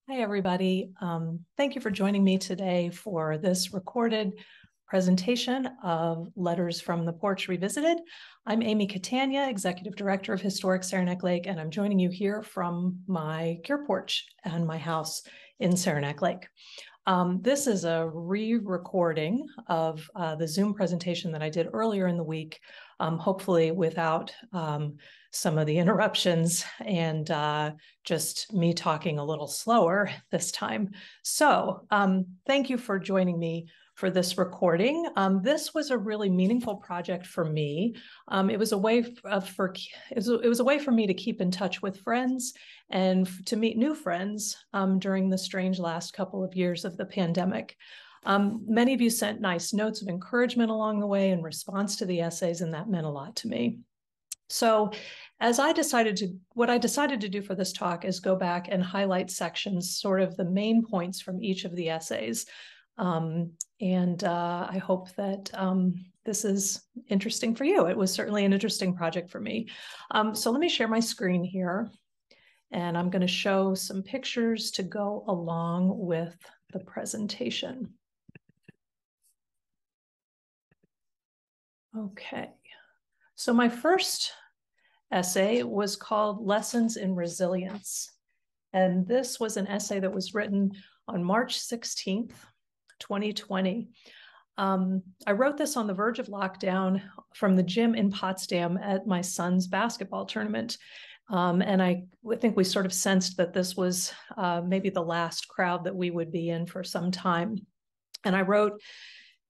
Hi, everybody. Thank you for joining me today for this recorded presentation of Letters from the Porch Revisited. I'm Amy Catania, Executive Director of Historic Saranac Lake, and I'm joining you here from my care porch and my house in Saranac Lake. This is a re-recording of the Zoom presentation that I did earlier in the week, hopefully without some of the interruptions and just me talking a little slower this time. So thank you for joining me for this recording. This was a really meaningful project for me. It was a way for me to keep in touch with friends and to meet new friends during the strange last couple of years of the pandemic. Many of you sent nice notes of encouragement along the way in response to the essays, and that meant a lot to me. So what I decided to do for this talk is go back and highlight sections, sort of the main points from each of the essays. I hope that this is interesting for you. It was certainly an interesting project for me. So let me share my screen here, and I'm going to show some pictures to go along with the presentation. Okay, so my first essay was called Lessons in Resilience. And this was an essay that was written on March 16th, 2020. I wrote this on the verge of lockdown from the gym in Potsdam at my son's basketball tournament. And I think we sort of sensed that this was maybe the last crowd that we would be in for some time. And I wrote,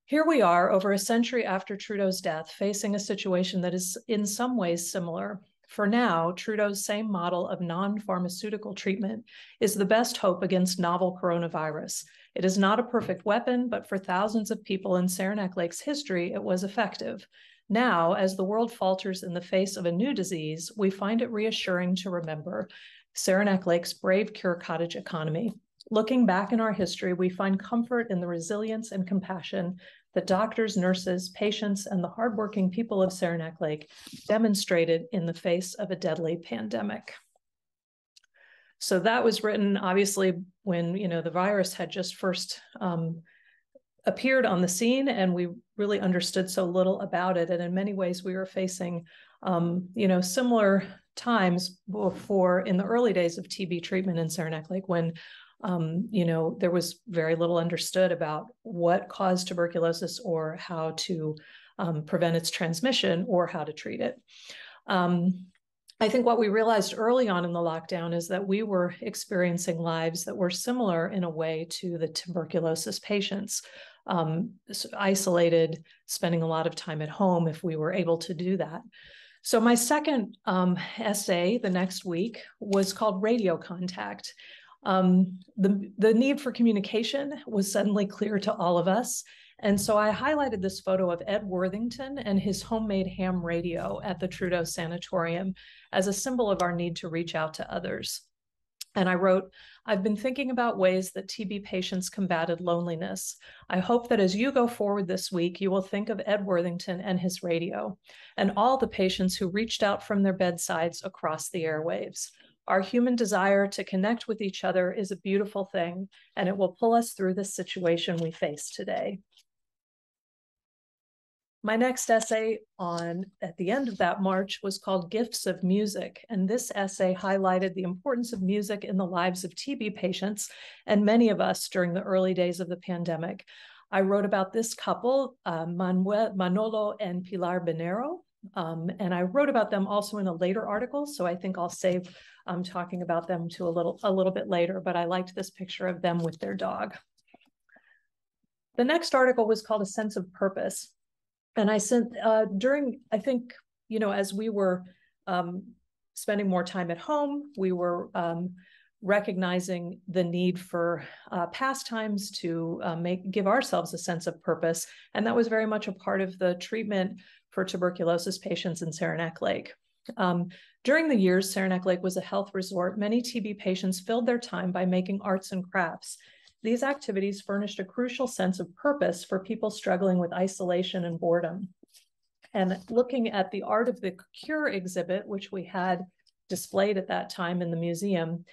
"Here we are, over a century after Trudeau's death, facing a situation that is in some ways similar. For now, Trudeau's same model of non-pharmaceutical treatment is the best hope against novel coronavirus. It is not a perfect weapon, but for thousands of people in Saranac Lake's history, it was effective. Now, as the world falters in the face of a new disease, we find it reassuring to remember Saranac Lake's brave cure cottage economy. Looking back in our history, we find comfort in the resilience and compassion that doctors, nurses, patients, and the hardworking people of Saranac Lake demonstrated in the face of a deadly pandemic." So that was written, obviously, when the virus had just first appeared on the scene, and we really understood so little about it. And in many ways, we were facing similar times before, in the early days of TB treatment in Saranac Lake, when there was very little understood about what caused tuberculosis or how to prevent its transmission or how to treat it. I think what we realized early on in the lockdown is that we were experiencing lives that were similar in a way to the tuberculosis patients, isolated, spending a lot of time at home if we were able to do that. So my second essay the next week was called Radio Contact. The need for communication was suddenly clear to all of us. And so I highlighted this photo of Ed Worthington and his homemade ham radio at the Trudeau Sanatorium as a symbol of our need to reach out to others. And I wrote, "I've been thinking about ways that TB patients combated loneliness. I hope that as you go forward this week, you will think of Ed Worthington and his radio, and all the patients who reached out from their bedsides across the airwaves. Our human desire to connect with each other is a beautiful thing, and it will pull us through this situation we face today." My next essay at the end of that March was called Gifts of Music. And this essay highlighted the importance of music in the lives of TB patients and many of us during the early days of the pandemic. I wrote about this couple, Manolo and Pilar Benero, and I wrote about them also in a later article. So I think I'll save talking about them to a little bit later, but I liked this picture of them with their dog. The next article was called A Sense of Purpose. And I sent I think, as we were spending more time at home, we were recognizing the need for pastimes to give ourselves a sense of purpose. And that was very much a part of the treatment for tuberculosis patients in Saranac Lake. During the years Saranac Lake was a health resort, many TB patients filled their time by making arts and crafts. These activities furnished a crucial sense of purpose for people struggling with isolation and boredom. And looking at the Art of the Cure exhibit, which we had displayed at that time in the museum,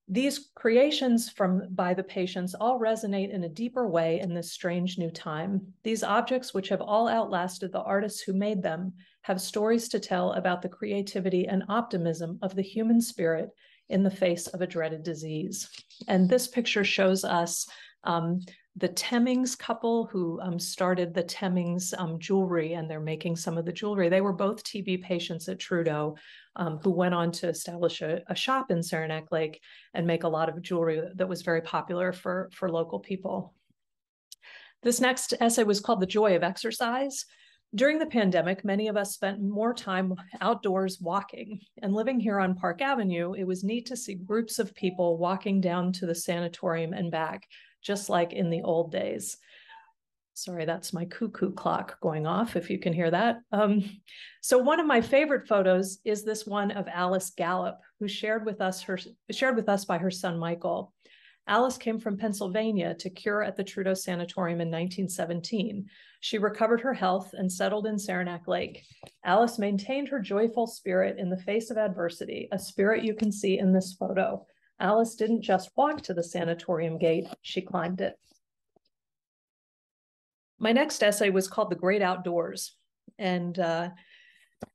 These creations by the patients all resonate in a deeper way in this strange new time. These objects, which have all outlasted the artists who made them, have stories to tell about the creativity and optimism of the human spirit in the face of a dreaded disease. And this picture shows us the Temmings couple who started the Temmings jewelry, and they're making some of the jewelry. They were both TB patients at Trudeau, who went on to establish a shop in Saranac Lake and make a lot of jewelry that was very popular for local people. This next essay was called The Joy of Exercise. During the pandemic, many of us spent more time outdoors walking, and living here on Park Avenue, it was neat to see groups of people walking down to the sanatorium and back, just like in the old days. Sorry, that's my cuckoo clock going off, if you can hear that. So one of my favorite photos is this one of Alice Gallup, who shared with us by her son, Michael. Alice came from Pennsylvania to cure at the Trudeau Sanatorium in 1917. She recovered her health and settled in Saranac Lake. Alice maintained her joyful spirit in the face of adversity, a spirit you can see in this photo. Alice didn't just walk to the sanatorium gate, she climbed it. My next essay was called The Great Outdoors, and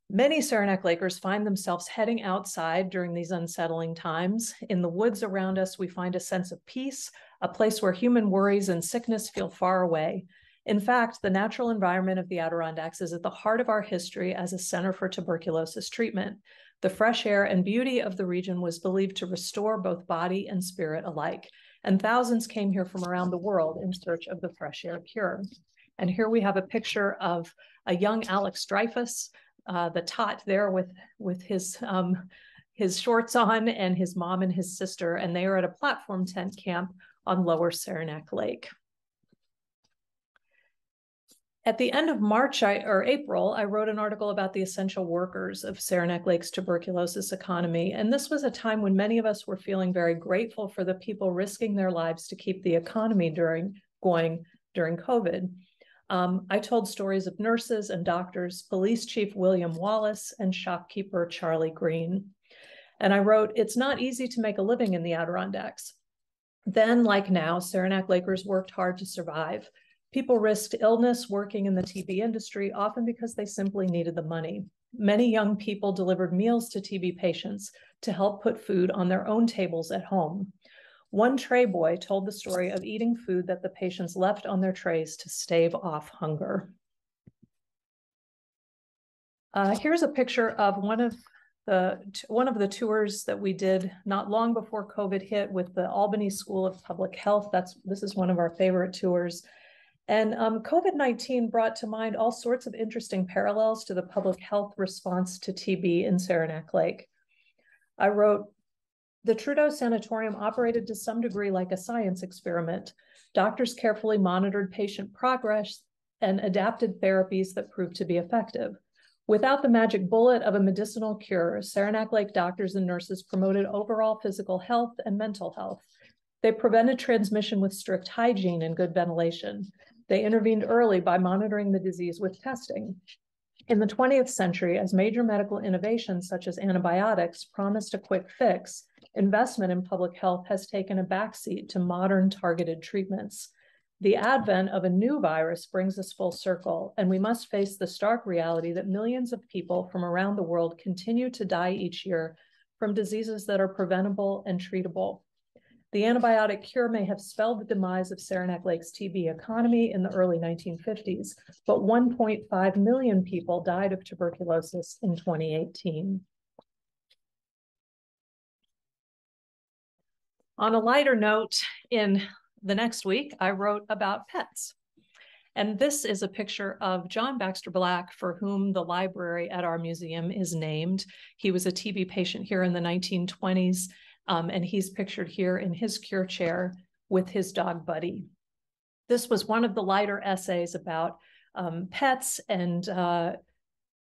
many Saranac Lakers find themselves heading outside during these unsettling times. In the woods around us, we find a sense of peace, a place where human worries and sickness feel far away. In fact, the natural environment of the Adirondacks is at the heart of our history as a center for tuberculosis treatment. The fresh air and beauty of the region was believed to restore both body and spirit alike, and thousands came here from around the world in search of the fresh air cure. And here we have a picture of a young Alex Dreyfus, the tot there with his shorts on, and his mom and his sister, and they are at a platform tent camp on Lower Saranac Lake. At the end of April, I wrote an article about the essential workers of Saranac Lake's tuberculosis economy. And this was a time when many of us were feeling very grateful for the people risking their lives to keep the economy going during COVID. I told stories of nurses and doctors, Police Chief William Wallace, and shopkeeper Charlie Green. And I wrote, "It's not easy to make a living in the Adirondacks. Then, like now, Saranac Lakers worked hard to survive. People risked illness working in the TB industry, often because they simply needed the money. Many young people delivered meals to TB patients to help put food on their own tables at home. One tray boy told the story of eating food that the patients left on their trays to stave off hunger." Here's a picture of one of the tours that we did not long before COVID hit with the Albany School of Public Health. This is one of our favorite tours. And COVID-19 brought to mind all sorts of interesting parallels to the public health response to TB in Saranac Lake. I wrote, "The Trudeau Sanatorium operated to some degree like a science experiment. Doctors carefully monitored patient progress and adapted therapies that proved to be effective. Without the magic bullet of a medicinal cure, Saranac Lake doctors and nurses promoted overall physical health and mental health. They prevented transmission with strict hygiene and good ventilation. They intervened early by monitoring the disease with testing. In the 20th century, as major medical innovations such as antibiotics promised a quick fix, investment in public health has taken a backseat to modern targeted treatments. The advent of a new virus brings us full circle, and we must face the stark reality that millions of people from around the world continue to die each year from diseases that are preventable and treatable. The antibiotic cure may have spelled the demise of Saranac Lake's TB economy in the early 1950s, but 1.5 million people died of tuberculosis in 2018. On a lighter note, in the next week, I wrote about pets. And this is a picture of John Baxter Black, for whom the library at our museum is named. He was a TB patient here in the 1920s. And he's pictured here in his cure chair with his dog Buddy. This was one of the lighter essays about pets and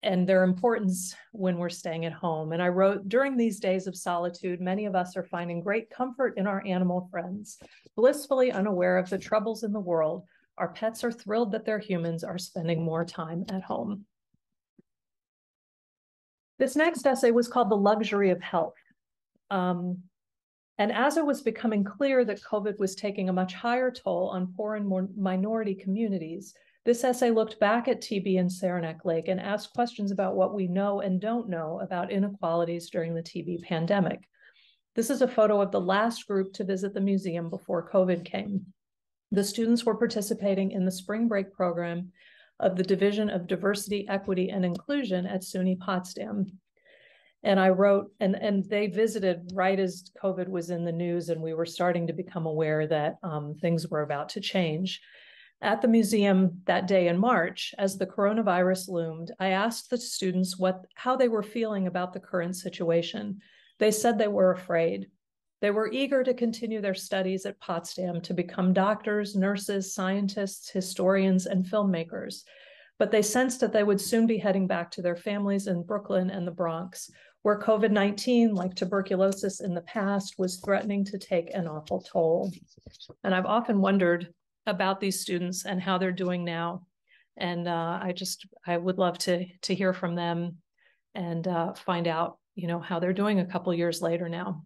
their importance when we're staying at home. And I wrote, "During these days of solitude, many of us are finding great comfort in our animal friends. Blissfully unaware of the troubles in the world, our pets are thrilled that their humans are spending more time at home." This next essay was called "The Luxury of Health." And as it was becoming clear that COVID was taking a much higher toll on poor and more minority communities, this essay looked back at TB in Saranac Lake and asked questions about what we know and don't know about inequalities during the TB pandemic. This is a photo of the last group to visit the museum before COVID came. The students were participating in the spring break program of the Division of Diversity, Equity, and Inclusion at SUNY Potsdam. And I wrote, and they visited right as COVID was in the news, and we were starting to become aware that things were about to change. At the museum that day in March, as the coronavirus loomed, I asked the students how they were feeling about the current situation. They said they were afraid. They were eager to continue their studies at Potsdam to become doctors, nurses, scientists, historians, and filmmakers. But they sensed that they would soon be heading back to their families in Brooklyn and the Bronx, where COVID-19, like tuberculosis in the past, was threatening to take an awful toll. And I've often wondered about these students and how they're doing now. And I would love to hear from them and find out, how they're doing a couple years later now.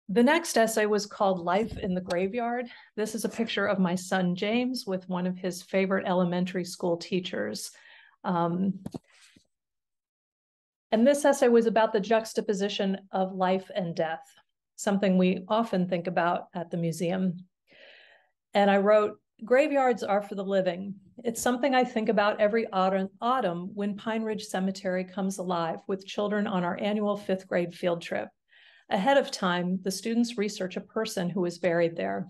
The next essay was called Life in the Graveyard. This is a picture of my son, James, with one of his favorite elementary school teachers. And this essay was about the juxtaposition of life and death, something we often think about at the museum. And I wrote, "Graveyards are for the living. It's something I think about every autumn when Pine Ridge Cemetery comes alive with children on our annual 5th grade field trip. Ahead of time, the students research a person who is buried there.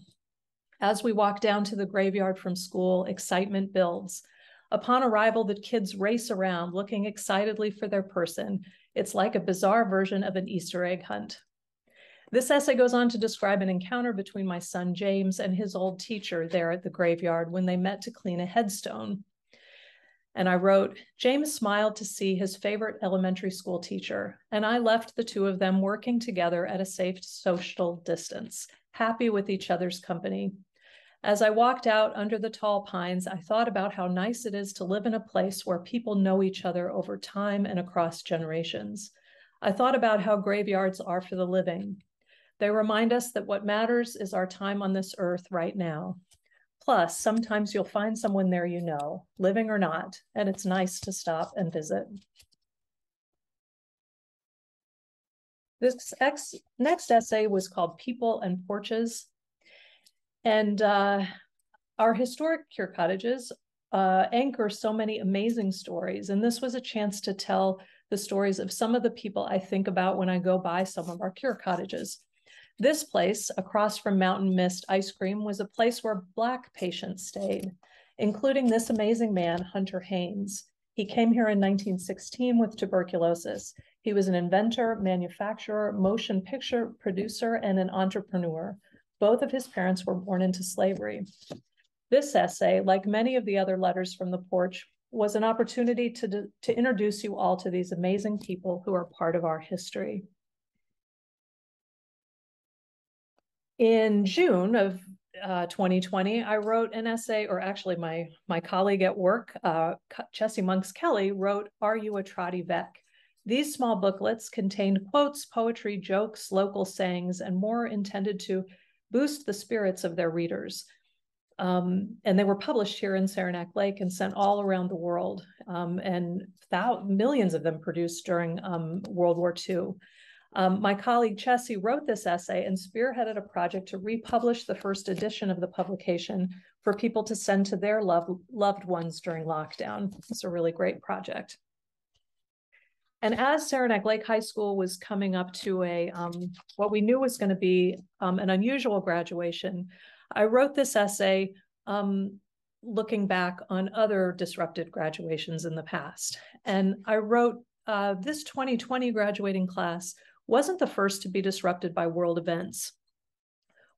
As we walk down to the graveyard from school, excitement builds. Upon arrival, the kids race around, looking excitedly for their person. It's like a bizarre version of an Easter egg hunt." This essay goes on to describe an encounter between my son, James, and his old teacher there at the graveyard when they met to clean a headstone. And I wrote, "James smiled to see his favorite elementary school teacher, and I left the two of them working together at a safe social distance, happy with each other's company. As I walked out under the tall pines, I thought about how nice it is to live in a place where people know each other over time and across generations. I thought about how graveyards are for the living. They remind us that what matters is our time on this earth right now. Plus, sometimes you'll find someone there you know, living or not, and it's nice to stop and visit." This next essay was called People and Porches. And our historic cure cottages anchor so many amazing stories. And this was a chance to tell the stories of some of the people I think about when I go by some of our cure cottages. This place, across from Mountain Mist Ice Cream, was a place where Black patients stayed, including this amazing man, Hunter Haynes. He came here in 1916 with tuberculosis. He was an inventor, manufacturer, motion picture producer, and an entrepreneur. Both of his parents were born into slavery. This essay, like many of the other letters from the porch, was an opportunity to introduce you all to these amazing people who are part of our history. In June of 2020, I wrote an essay, or actually my colleague at work, Jessie Monks Kelly, wrote, "Are You a Trotty Veck?" These small booklets contained quotes, poetry, jokes, local sayings, and more intended to boost the spirits of their readers. And they were published here in Saranac Lake and sent all around the world, and millions of them produced during World War II. My colleague Jessie wrote this essay and spearheaded a project to republish the first edition of the publication for people to send to their loved ones during lockdown. It's a really great project. And as Saranac Lake High School was coming up to what we knew was going to be an unusual graduation, I wrote this essay looking back on other disrupted graduations in the past. And I wrote, this 2020 graduating class wasn't the first to be disrupted by world events.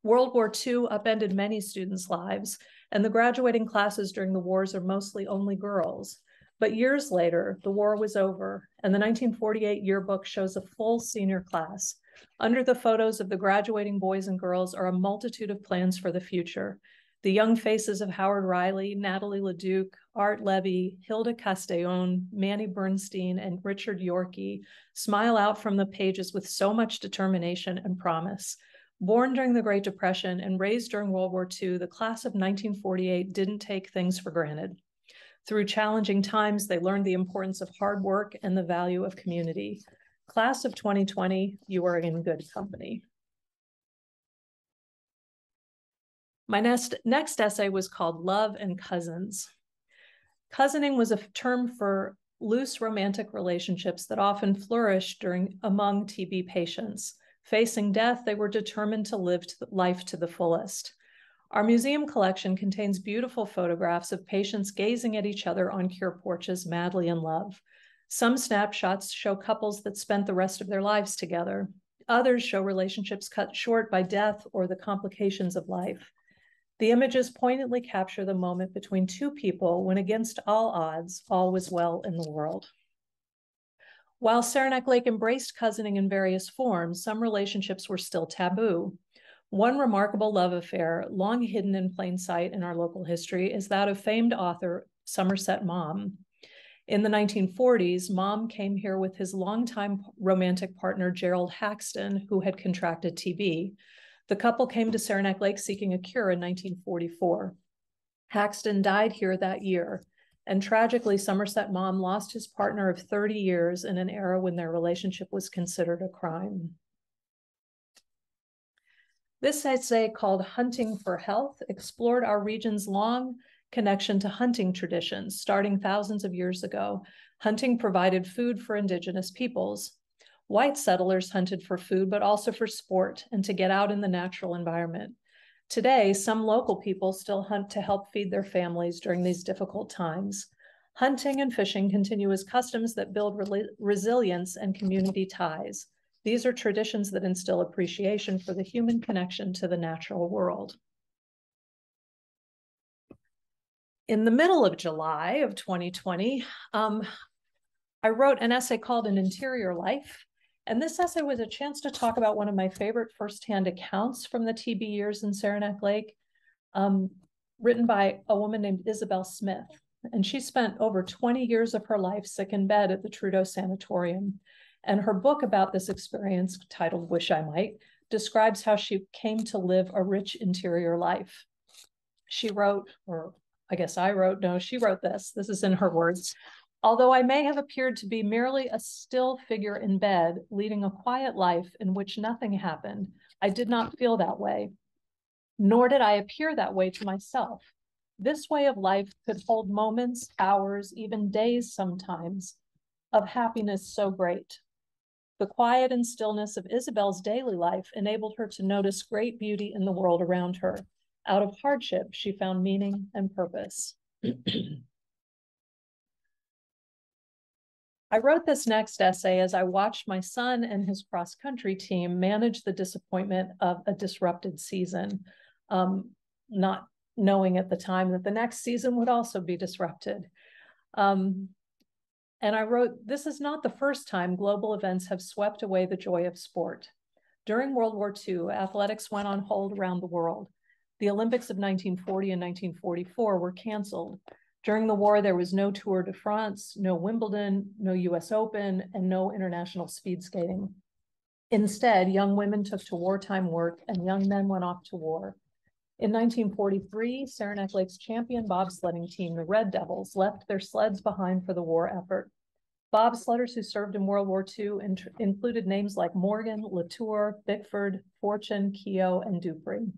World War II upended many students' lives, and the graduating classes during the wars are mostly only girls. But years later, the war was over, and the 1948 yearbook shows a full senior class. Under the photos of the graduating boys and girls are a multitude of plans for the future. The young faces of Howard Riley, Natalie LeDuc, Art Levy, Hilda Castellón, Manny Bernstein, and Richard Yorkey smile out from the pages with so much determination and promise. Born during the Great Depression and raised during World War II, the class of 1948 didn't take things for granted. Through challenging times, they learned the importance of hard work and the value of community. Class of 2020, you are in good company. My next essay was called Love and Cousins. Cousining was a term for loose romantic relationships that often flourished among TB patients. Facing death, they were determined to live life to the fullest. Our museum collection contains beautiful photographs of patients gazing at each other on cure porches, madly in love. Some snapshots show couples that spent the rest of their lives together. Others show relationships cut short by death or the complications of life. The images poignantly capture the moment between two people when, against all odds, all was well in the world. While Saranac Lake embraced cousining in various forms, some relationships were still taboo. One remarkable love affair, long hidden in plain sight in our local history, is that of famed author Somerset Maugham. In the 1940s, Maugham came here with his longtime romantic partner, Gerald Haxton, who had contracted TB. The couple came to Saranac Lake seeking a cure in 1944. Haxton died here that year, and tragically, Somerset Maugham lost his partner of 30 years in an era when their relationship was considered a crime. This essay, called Hunting for Health, explored our region's long connection to hunting traditions, starting thousands of years ago. Hunting provided food for indigenous peoples. White settlers hunted for food, but also for sport and to get out in the natural environment. Today, some local people still hunt to help feed their families during these difficult times. Hunting and fishing continue as customs that build resilience and community ties. These are traditions that instill appreciation for the human connection to the natural world. In the middle of July of 2020, I wrote an essay called An Interior Life. And this essay was a chance to talk about one of my favorite firsthand accounts from the TB years in Saranac Lake, written by a woman named Isabel Smith. And she spent over 20 years of her life sick in bed at the Trudeau Sanatorium. And her book about this experience, titled Wish I Might, describes how she came to live a rich interior life. She wrote, or I guess I wrote, no, she wrote this. This is in her words. Although I may have appeared to be merely a still figure in bed, leading a quiet life in which nothing happened, I did not feel that way, nor did I appear that way to myself. This way of life could hold moments, hours, even days sometimes, of happiness so great. The quiet and stillness of Isabel's daily life enabled her to notice great beauty in the world around her. Out of hardship, she found meaning and purpose. I wrote this next essay as I watched my son and his cross-country team manage the disappointment of a disrupted season, not knowing at the time that the next season would also be disrupted. And I wrote, this is not the first time global events have swept away the joy of sport. During World War II, athletics went on hold around the world. The Olympics of 1940 and 1944 were canceled. During the war, there was no Tour de France, no Wimbledon, no US Open, and no international speed skating. Instead, young women took to wartime work and young men went off to war. In 1943, Saranac Lake's champion bobsledding team, the Red Devils, left their sleds behind for the war effort. Bobsledders who served in World War II included names like Morgan, Latour, Bickford, Fortune, Keogh, and Dupree.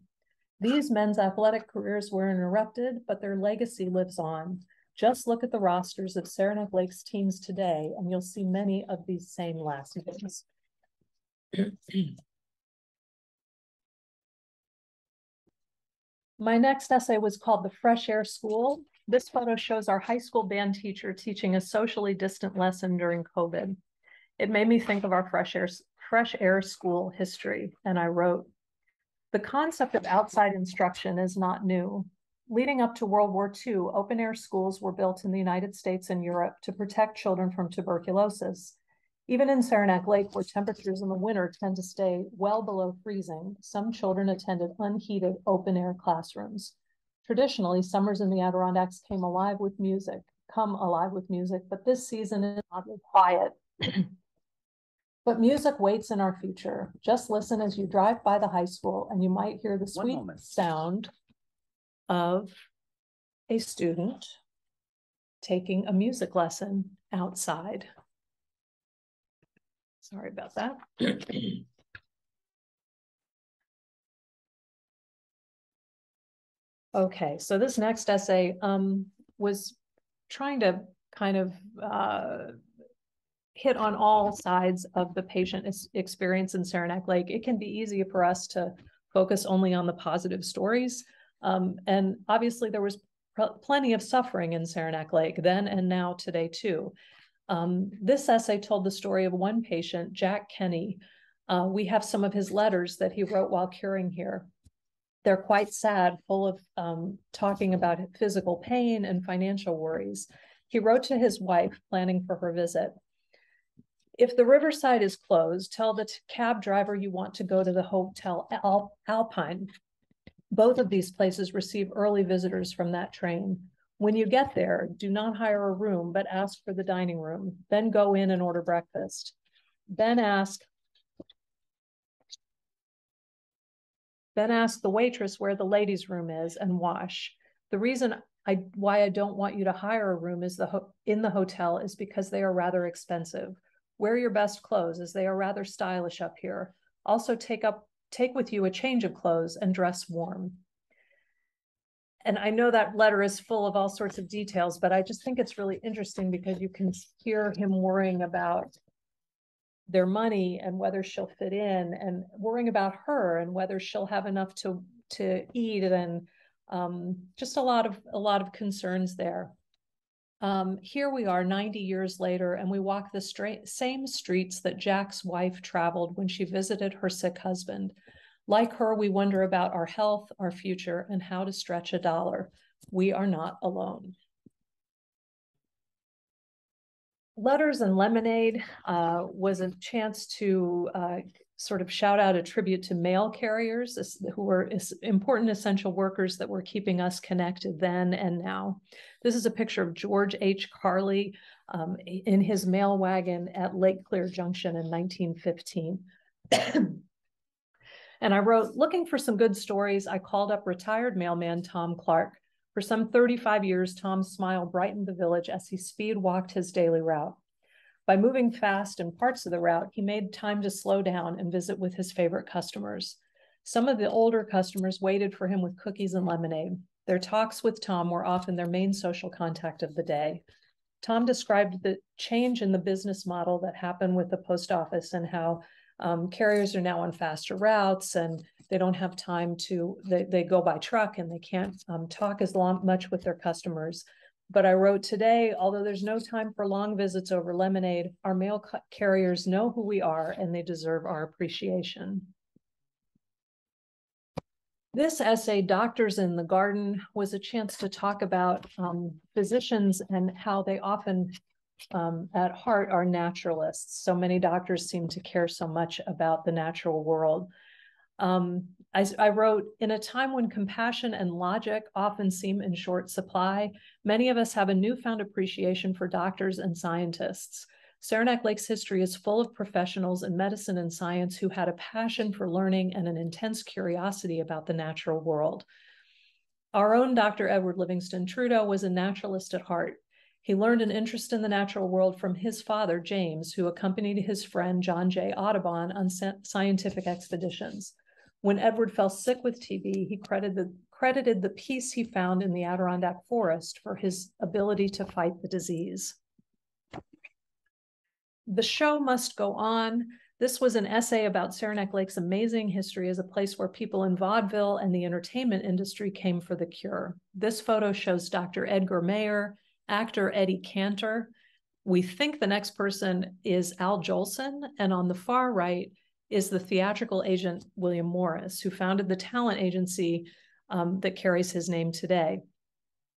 These men's athletic careers were interrupted, but their legacy lives on. Just look at the rosters of Saranac Lake's teams today, and you'll see many of these same last names. My next essay was called The Fresh Air School. This photo shows our high school band teacher teaching a socially distant lesson during COVID. It made me think of our fresh air school history, and I wrote, the concept of outside instruction is not new. Leading up to World War II, open-air schools were built in the United States and Europe to protect children from tuberculosis. Even in Saranac Lake, where temperatures in the winter tend to stay well below freezing, some children attended unheated open-air classrooms. Traditionally, summers in the Adirondacks come alive with music, but this season is oddly quiet. But music waits in our future. Just listen as you drive by the high school and you might hear the sweet sound of a student taking a music lesson outside. Sorry about that. Okay, so this next essay was trying to kind of hit on all sides of the patient experience in Saranac Lake. It can be easy for us to focus only on the positive stories. And obviously there was plenty of suffering in Saranac Lake then and now today too. This essay told the story of one patient, Jack Kenny. We have some of his letters that he wrote while curing here. They're quite sad, full of talking about physical pain and financial worries. He wrote to his wife, planning for her visit. If the Riverside is closed, tell the cab driver you want to go to the Hotel Alpine. Both of these places receive early visitors from that train. When you get there, do not hire a room, but ask for the dining room. Then go in and order breakfast. Then ask the waitress where the ladies' room is and wash. The reason why I don't want you to hire a room in the hotel is because they are rather expensive. Wear your best clothes, as they are rather stylish up here. Also take with you a change of clothes and dress warm. And I know that letter is full of all sorts of details, but I just think it's really interesting because you can hear him worrying about their money and whether she'll fit in, and worrying about her and whether she'll have enough to eat, and just a lot of concerns there. Here we are 90 years later, and we walk the same streets that Jack's wife traveled when she visited her sick husband. Like her, we wonder about our health, our future, and how to stretch a dollar. We are not alone. Letters and Lemonade was a chance to sort of shout out a tribute to mail carriers who were important essential workers that were keeping us connected then and now. This is a picture of George H. Carley in his mail wagon at Lake Clear Junction in 1915. And I wrote, looking for some good stories, I called up retired mailman Tom Clark. For some 35 years, Tom's smile brightened the village as he speed walked his daily route. By moving fast in parts of the route, he made time to slow down and visit with his favorite customers. Some of the older customers waited for him with cookies and lemonade. Their talks with Tom were often their main social contact of the day. Tom described the change in the business model that happened with the post office and how carriers are now on faster routes and they don't have time to, they go by truck and they can't talk as much with their customers. But I wrote today, although there's no time for long visits over lemonade, our mail carriers know who we are and they deserve our appreciation. This essay, Doctors in the Garden, was a chance to talk about physicians and how they often at heart are naturalists. So many doctors seem to care so much about the natural world. I wrote, in a time when compassion and logic often seem in short supply, many of us have a newfound appreciation for doctors and scientists. Saranac Lake's history is full of professionals in medicine and science who had a passion for learning and an intense curiosity about the natural world. Our own Dr. Edward Livingston Trudeau was a naturalist at heart. He learned an interest in the natural world from his father, James, who accompanied his friend John J. Audubon on scientific expeditions. When Edward fell sick with TB, he credited the peace he found in the Adirondack forest for his ability to fight the disease. The show must go on. This was an essay about Saranac Lake's amazing history as a place where people in vaudeville and the entertainment industry came for the cure. This photo shows Dr. Edgar Mayer, actor Eddie Cantor. We think the next person is Al Jolson, and on the far right is the theatrical agent William Morris, who founded the talent agency that carries his name today.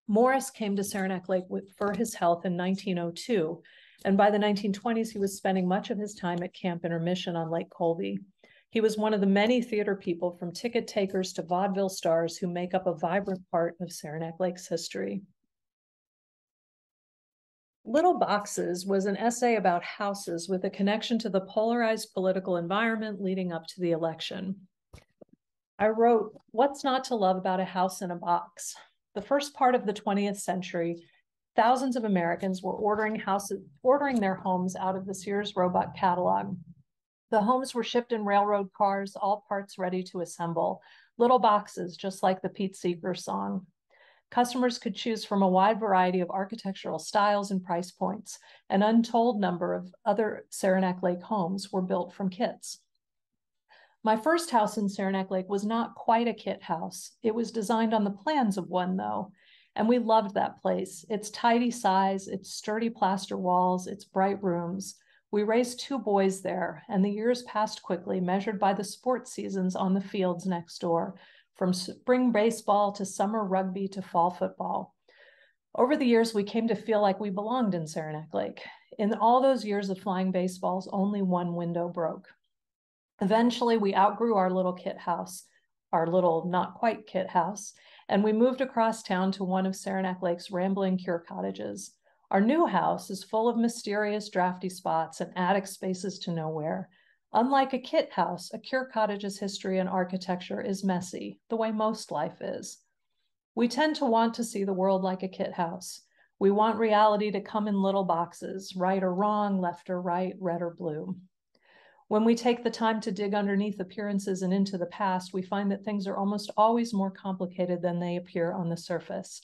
Morris came to Saranac Lake for his health in 1902, and by the 1920s, he was spending much of his time at Camp Intermission on Lake Colby. He was one of the many theater people, from ticket takers to vaudeville stars, who make up a vibrant part of Saranac Lake's history. Little Boxes was an essay about houses with a connection to the polarized political environment leading up to the election. I wrote, "What's not to love about a house in a box?" The first part of the 20th century, thousands of Americans were ordering their homes out of the Sears Roebuck catalog. The homes were shipped in railroad cars, all parts ready to assemble. Little boxes, just like the Pete Seeger song. Customers could choose from a wide variety of architectural styles and price points. An untold number of other Saranac Lake homes were built from kits. My first house in Saranac Lake was not quite a kit house. It was designed on the plans of one, though, and we loved that place. Its tidy size, its sturdy plaster walls, its bright rooms. We raised 2 boys there, and the years passed quickly, measured by the sports seasons on the fields next door, from spring baseball to summer rugby to fall football. Over the years, we came to feel like we belonged in Saranac Lake. In all those years of flying baseballs, only one window broke. Eventually, we outgrew our little kit house, our little not quite kit house, and we moved across town to one of Saranac Lake's rambling cure cottages. Our new house is full of mysterious drafty spots and attic spaces to nowhere. Unlike a kit house, a cure cottage's history and architecture is messy, the way most life is. We tend to want to see the world like a kit house. We want reality to come in little boxes, right or wrong, left or right, red or blue. When we take the time to dig underneath appearances and into the past, we find that things are almost always more complicated than they appear on the surface.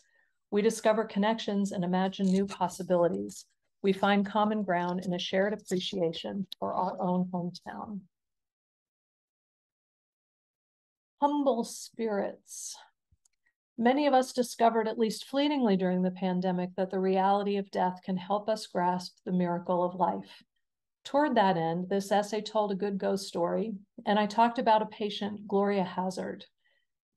We discover connections and imagine new possibilities. We find common ground in a shared appreciation for our own hometown. Humble spirits. Many of us discovered, at least fleetingly during the pandemic, that the reality of death can help us grasp the miracle of life. Toward that end, this essay told a good ghost story, and I talked about a patient, Gloria Hazard,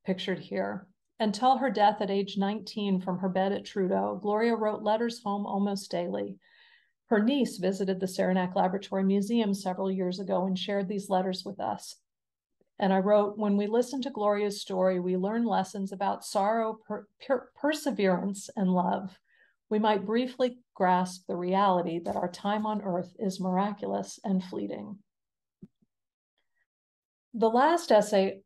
pictured here. Until her death at age 19 from her bed at Trudeau, Gloria wrote letters home almost daily. Her niece visited the Saranac Laboratory Museum several years ago and shared these letters with us. And I wrote, "When we listen to Gloria's story, we learn lessons about sorrow, perseverance, and love. We might briefly grasp the reality that our time on earth is miraculous and fleeting." The last essay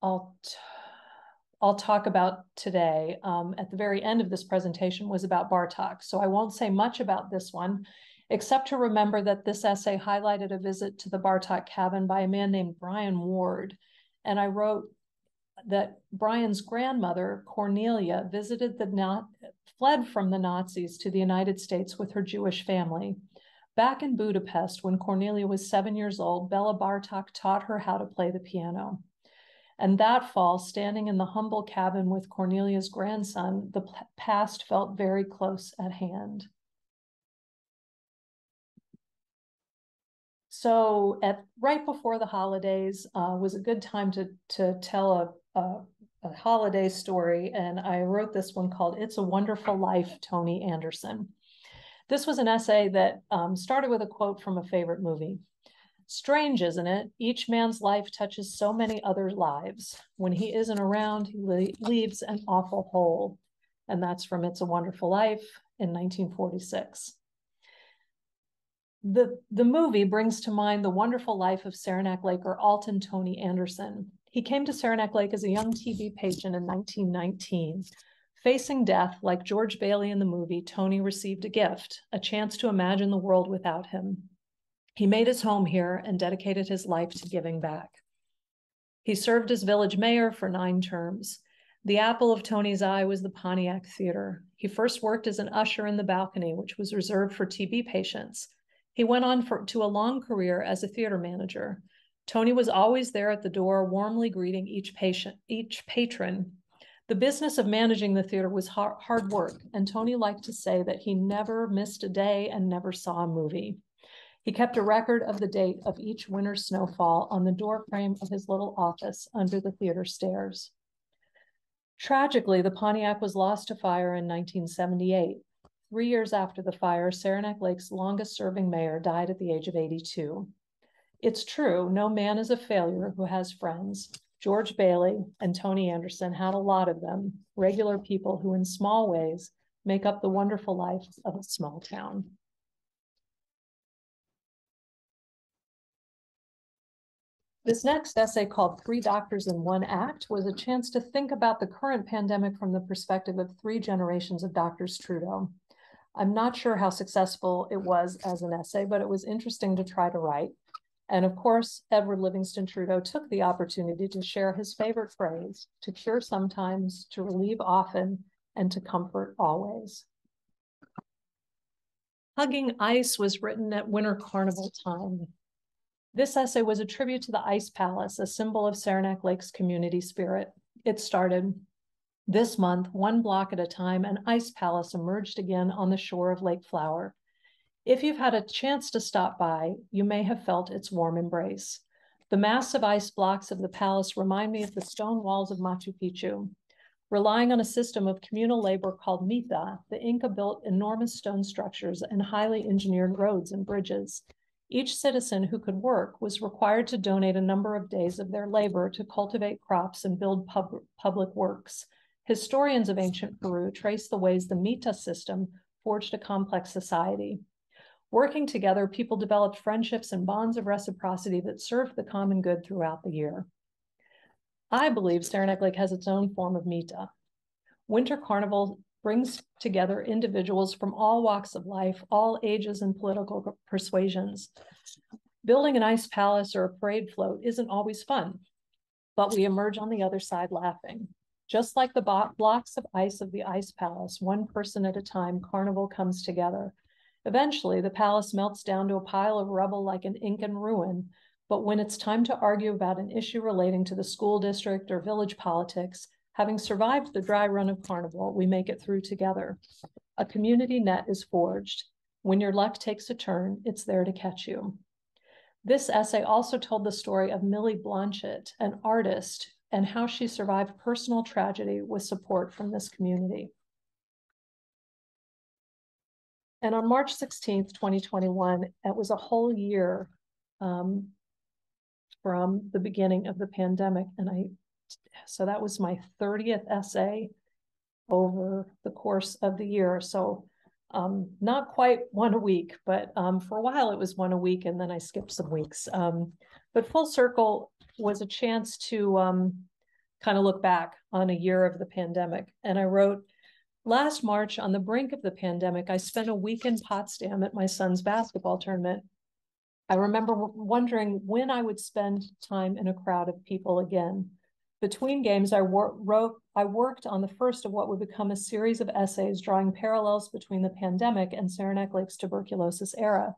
I'll talk about today at the very end of this presentation was about Bartok, so I won't say much about this one, except to remember that this essay highlighted a visit to the Bartok cabin by a man named Brian Ward. And I wrote that Brian's grandmother, Cornelia, fled from the Nazis to the United States with her Jewish family. Back in Budapest, when Cornelia was 7 years old, Bella Bartok taught her how to play the piano. And that fall, standing in the humble cabin with Cornelia's grandson, the past felt very close at hand. So right before the holidays was a good time to tell a holiday story, and I wrote this one called "It's a Wonderful Life, Tony Anderson." This was an essay that started with a quote from a favorite movie. "Strange, isn't it? Each man's life touches so many other lives. When he isn't around, he leaves an awful hole." And that's from "It's a Wonderful Life" in 1946. The movie brings to mind the wonderful life of Saranac Laker Alton Tony Anderson. He came to Saranac Lake as a young TB patient in 1919. Facing death, like George Bailey in the movie, Tony received a gift, a chance to imagine the world without him. He made his home here and dedicated his life to giving back. He served as village mayor for 9 terms. The apple of Tony's eye was the Pontiac Theater. He first worked as an usher in the balcony, which was reserved for TB patients. He went on to a long career as a theater manager. Tony was always there at the door, warmly greeting each patron. The business of managing the theater was hard work, and Tony liked to say that he never missed a day and never saw a movie. He kept a record of the date of each winter snowfall on the doorframe of his little office under the theater stairs. Tragically, the Pontiac was lost to fire in 1978. 3 years after the fire, Saranac Lake's longest-serving mayor died at the age of 82. It's true, no man is a failure who has friends. George Bailey and Tony Anderson had a lot of them, regular people who in small ways make up the wonderful life of a small town. This next essay, called 3 Doctors in One Act, was a chance to think about the current pandemic from the perspective of 3 generations of Doctors Trudeau. I'm not sure how successful it was as an essay, but it was interesting to try to write. And of course, Edward Livingston Trudeau took the opportunity to share his favorite phrase, to cure sometimes, to relieve often, and to comfort always. Hugging Ice was written at Winter Carnival time. This essay was a tribute to the Ice Palace, a symbol of Saranac Lake's community spirit. It started, this month, 1 block at a time, an ice palace emerged again on the shore of Lake Flower. If you've had a chance to stop by, you may have felt its warm embrace. The massive ice blocks of the palace remind me of the stone walls of Machu Picchu. Relying on a system of communal labor called mita, the Inca built enormous stone structures and highly engineered roads and bridges. Each citizen who could work was required to donate a number of days of their labor to cultivate crops and build public works. Historians of ancient Peru trace the ways the mita system forged a complex society. Working together, people developed friendships and bonds of reciprocity that served the common good throughout the year. I believe Saranac Lake has its own form of mita. Winter Carnival brings together individuals from all walks of life, all ages and political persuasions. Building an ice palace or a parade float isn't always fun, but we emerge on the other side laughing. Just like the blocks of ice of the ice palace, one person at a time, Carnival comes together. Eventually, the palace melts down to a pile of rubble like an Incan ruin, but when it's time to argue about an issue relating to the school district or village politics, having survived the dry run of Carnival, we make it through together. A community net is forged. When your luck takes a turn, it's there to catch you. This essay also told the story of Millie Blanchett, an artist, and how she survived personal tragedy with support from this community. And on March 16th, 2021, it was a whole year from the beginning of the pandemic. So that was my 30th essay over the course of the year. So not quite one a week, but for a while it was one a week, and then I skipped some weeks. But Full Circle was a chance to kind of look back on a year of the pandemic. And I wrote, last March, on the brink of the pandemic, I spent a week in Potsdam at my son's basketball tournament. I remember wondering when I would spend time in a crowd of people again. Between games, I worked on the first of what would become a series of essays drawing parallels between the pandemic and Saranac Lake's tuberculosis era.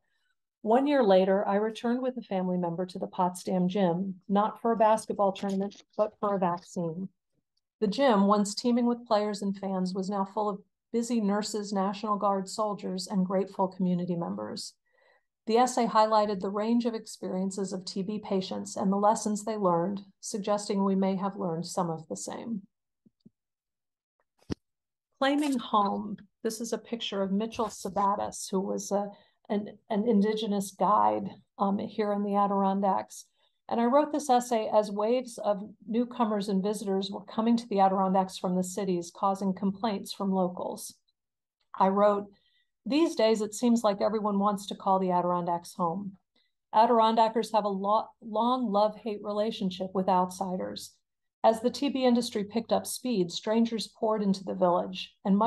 1 year later, I returned with a family member to the Potsdam gym, not for a basketball tournament, but for a vaccine. The gym, once teeming with players and fans, was now full of busy nurses, National Guard soldiers, and grateful community members. The essay highlighted the range of experiences of TB patients and the lessons they learned, suggesting we may have learned some of the same. Claiming home. This is a picture of Mitchell Sabatis, who was an indigenous guide here in the Adirondacks. And I wrote this essay as waves of newcomers and visitors were coming to the Adirondacks from the cities, causing complaints from locals. I wrote, these days, it seems like everyone wants to call the Adirondacks home. Adirondackers have a long love-hate relationship with outsiders. As the TB industry picked up speed, strangers poured into the village, and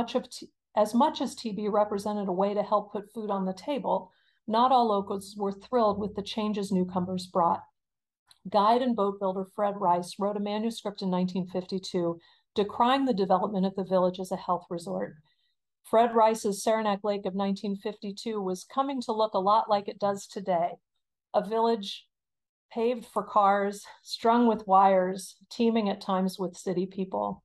as much as TB represented a way to help put food on the table, not all locals were thrilled with the changes newcomers brought. Guide and boat builder Fred Rice wrote a manuscript in 1952 decrying the development of the village as a health resort. Fred Rice's Saranac Lake of 1952 was coming to look a lot like it does today, a village paved for cars, strung with wires, teeming at times with city people.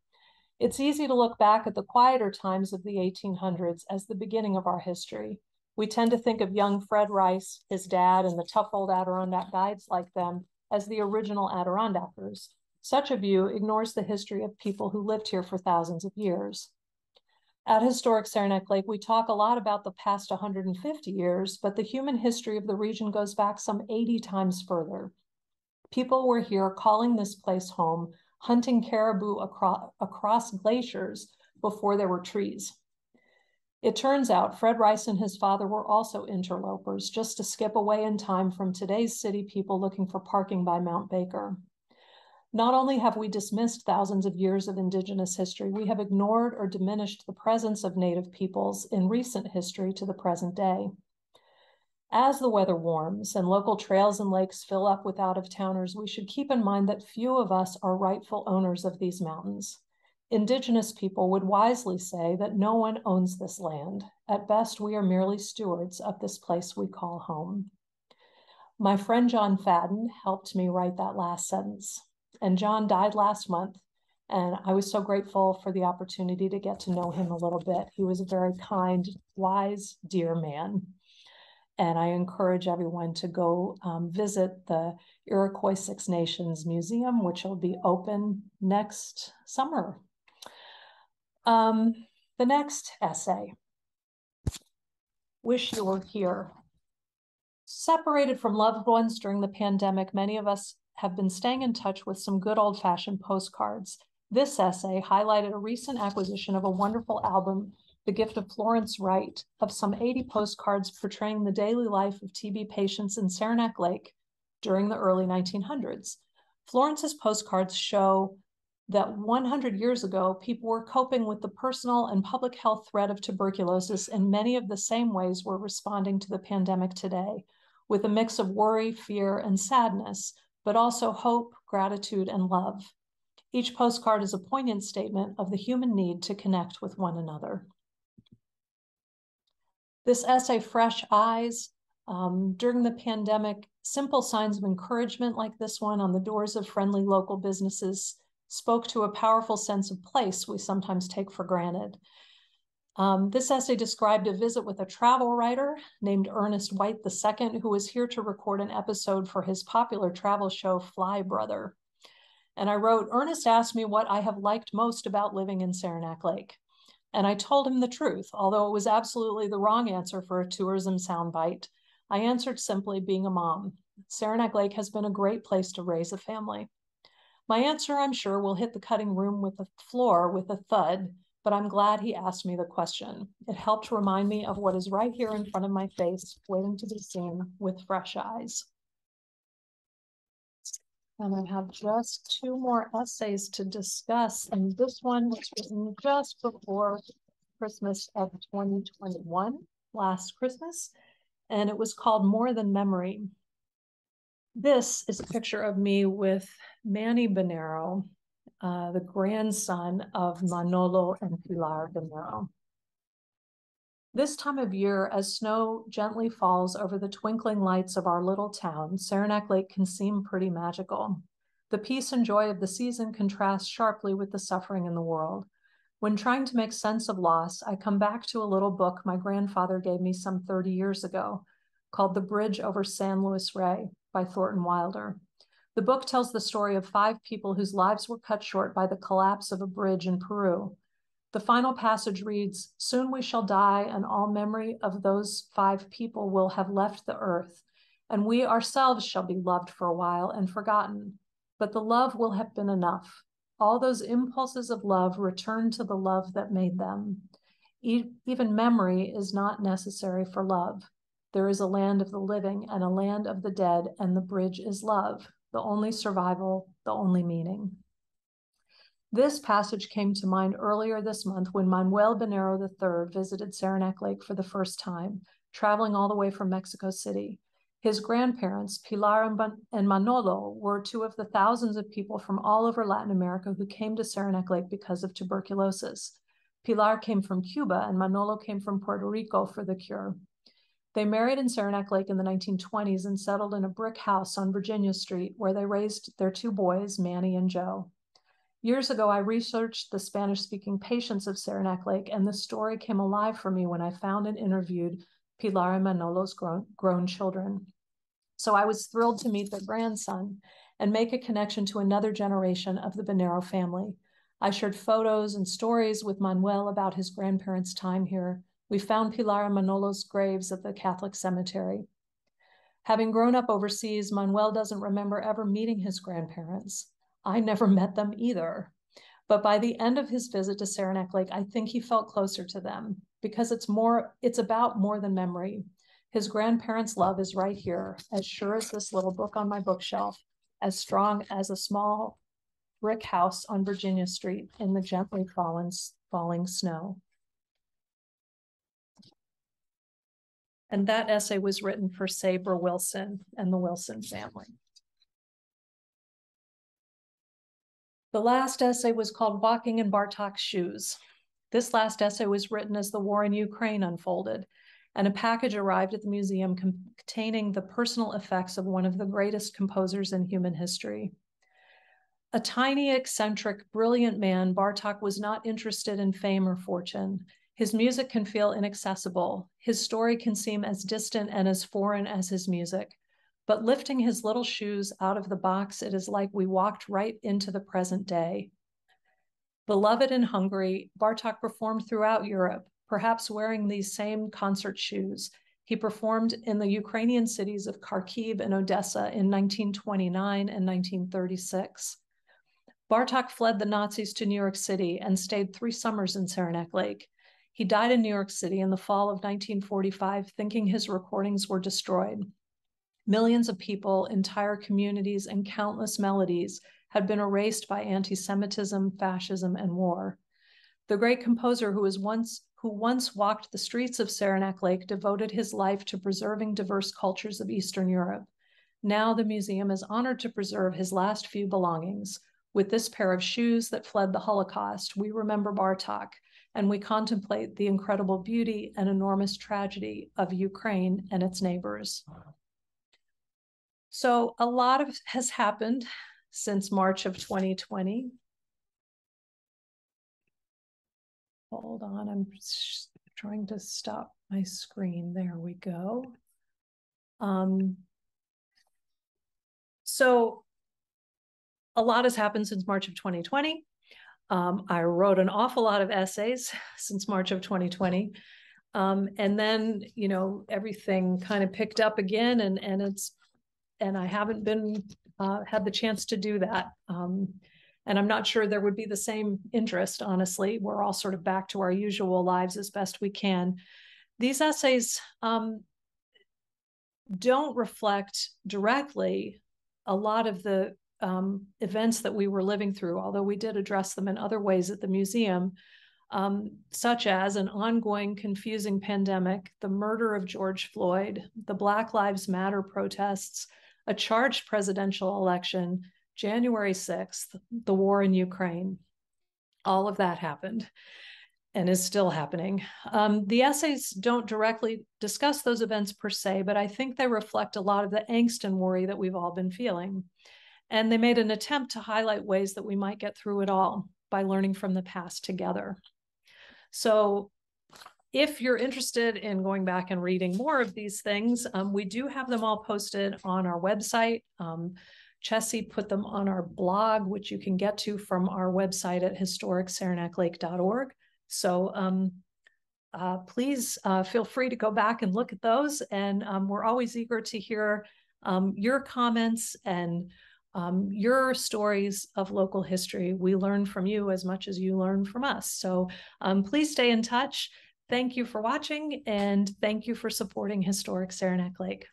It's easy to look back at the quieter times of the 1800s as the beginning of our history. We tend to think of young Fred Rice, his dad, and the tough old Adirondack guides like them as the original Adirondackers. Such a view ignores the history of people who lived here for thousands of years. At Historic Saranac Lake, we talk a lot about the past 150 years, but the human history of the region goes back some 80 times further. People were here calling this place home, hunting caribou across glaciers before there were trees. It turns out Fred Rice and his father were also interlopers, just to skip away in time from today's city people looking for parking by Mount Baker. Not only have we dismissed thousands of years of indigenous history, we have ignored or diminished the presence of Native peoples in recent history to the present day. As the weather warms and local trails and lakes fill up with out-of-towners, we should keep in mind that few of us are rightful owners of these mountains. Indigenous people would wisely say that no one owns this land. At best, we are merely stewards of this place we call home. My friend John Fadden helped me write that last sentence. And John died last month, and I was so grateful for the opportunity to get to know him a little bit. He was a very kind, wise, dear man. And I encourage everyone to go visit the Iroquois Six Nations Museum, which will be open next summer. The next essay, Wish You Were Here. Separated from loved ones during the pandemic, many of us have been staying in touch with some good old-fashioned postcards. This essay highlighted a recent acquisition of a wonderful album, The Gift of Florence Wright, of some 80 postcards portraying the daily life of TB patients in Saranac Lake during the early 1900s. Florence's postcards show that 100 years ago, people were coping with the personal and public health threat of tuberculosis in many of the same ways we're responding to the pandemic today, with a mix of worry, fear, and sadness, but also hope, gratitude, and love. Each postcard is a poignant statement of the human need to connect with one another. This essay, Fresh Eyes, during the pandemic, simple signs of encouragement like this one on the doors of friendly local businesses spoke to a powerful sense of place we sometimes take for granted. This essay described a visit with a travel writer named Ernest White II, who was here to record an episode for his popular travel show, Fly Brother. And I wrote, Ernest asked me what I have liked most about living in Saranac Lake. And I told him the truth, although it was absolutely the wrong answer for a tourism soundbite. I answered simply, being a mom. Saranac Lake has been a great place to raise a family. My answer, I'm sure, will hit the cutting room with the floor with a thud, but I'm glad he asked me the question. It helped remind me of what is right here in front of my face, waiting to be seen with fresh eyes. And I have just two more essays to discuss, and this one was written just before Christmas of 2021, last Christmas, and it was called More Than Memory. This is a picture of me with Manny Bonero, the grandson of Manolo and Pilar Bonero. This time of year, as snow gently falls over the twinkling lights of our little town, Saranac Lake can seem pretty magical. The peace and joy of the season contrast sharply with the suffering in the world. When trying to make sense of loss, I come back to a little book my grandfather gave me some 30 years ago, called The Bridge Over San Luis Rey by Thornton Wilder. The book tells the story of 5 people whose lives were cut short by the collapse of a bridge in Peru. The final passage reads, "Soon we shall die, and all memory of those 5 people will have left the earth, and we ourselves shall be loved for a while and forgotten. But the love will have been enough. All those impulses of love return to the love that made them. Even memory is not necessary for love. There is a land of the living and a land of the dead, and the bridge is love, the only survival, the only meaning." This passage came to mind earlier this month when Manuel Bonero III visited Saranac Lake for the first time, traveling all the way from Mexico City. His grandparents, Pilar and Manolo, were 2 of the thousands of people from all over Latin America who came to Saranac Lake because of tuberculosis. Pilar came from Cuba and Manolo came from Puerto Rico for the cure. They married in Saranac Lake in the 1920s and settled in a brick house on Virginia Street, where they raised their 2 boys, Manny and Joe. Years ago, I researched the Spanish-speaking patients of Saranac Lake, and the story came alive for me when I found and interviewed Pilar and Manolo's grown children. So I was thrilled to meet their grandson and make a connection to another generation of the Bonero family. I shared photos and stories with Manuel about his grandparents' time here. We found Pilar and Manolo's graves at the Catholic cemetery. Having grown up overseas, Manuel doesn't remember ever meeting his grandparents. I never met them either. But by the end of his visit to Saranac Lake, I think he felt closer to them because it's about more than memory. His grandparents' love is right here, as sure as this little book on my bookshelf, as strong as a small brick house on Virginia Street in the gently falling snow. And that essay was written for Sabre Wilson and the Wilson family. The last essay was called Walking in Bartok's Shoes. This last essay was written as the war in Ukraine unfolded, and a package arrived at the museum containing the personal effects of one of the greatest composers in human history. A tiny, eccentric, brilliant man, Bartok was not interested in fame or fortune. His music can feel inaccessible. His story can seem as distant and as foreign as his music. But lifting his little shoes out of the box, it is like we walked right into the present day. Beloved in Hungary, Bartok performed throughout Europe, perhaps wearing these same concert shoes. He performed in the Ukrainian cities of Kharkiv and Odessa in 1929 and 1936. Bartok fled the Nazis to New York City and stayed 3 summers in Saranac Lake. He died in New York City in the fall of 1945, thinking his recordings were destroyed. Millions of people, entire communities, and countless melodies had been erased by anti-Semitism, fascism, and war. The great composer who once walked the streets of Saranac Lake devoted his life to preserving diverse cultures of Eastern Europe. Now the museum is honored to preserve his last few belongings. With this pair of shoes that fled the Holocaust, we remember Bartok, and we contemplate the incredible beauty and enormous tragedy of Ukraine and its neighbors. So a lot has happened since March of 2020. Hold on, I'm trying to stop my screen. There we go. So a lot has happened since March of 2020. I wrote an awful lot of essays since March of 2020. And then, everything kind of picked up again, and I haven't been had the chance to do that. And I'm not sure there would be the same interest, honestly. We're all sort of back to our usual lives as best we can. These essays don't reflect directly a lot of the events that we were living through, although we did address them in other ways at the museum, such as an ongoing confusing pandemic, the murder of George Floyd, the Black Lives Matter protests, a charged presidential election, January 6th, the war in Ukraine. All of that happened and is still happening. The essays don't directly discuss those events per se, but I think they reflect a lot of the angst and worry that we've all been feeling. And they made an attempt to highlight ways that we might get through it all by learning from the past together. So if you're interested in going back and reading more of these things, we do have them all posted on our website. Chessie put them on our blog, which you can get to from our website at historicsaranac.org. So please feel free to go back and look at those. And we're always eager to hear your comments and your stories of local history. We learn from you as much as you learn from us. So please stay in touch. Thank you for watching, and thank you for supporting Historic Saranac Lake.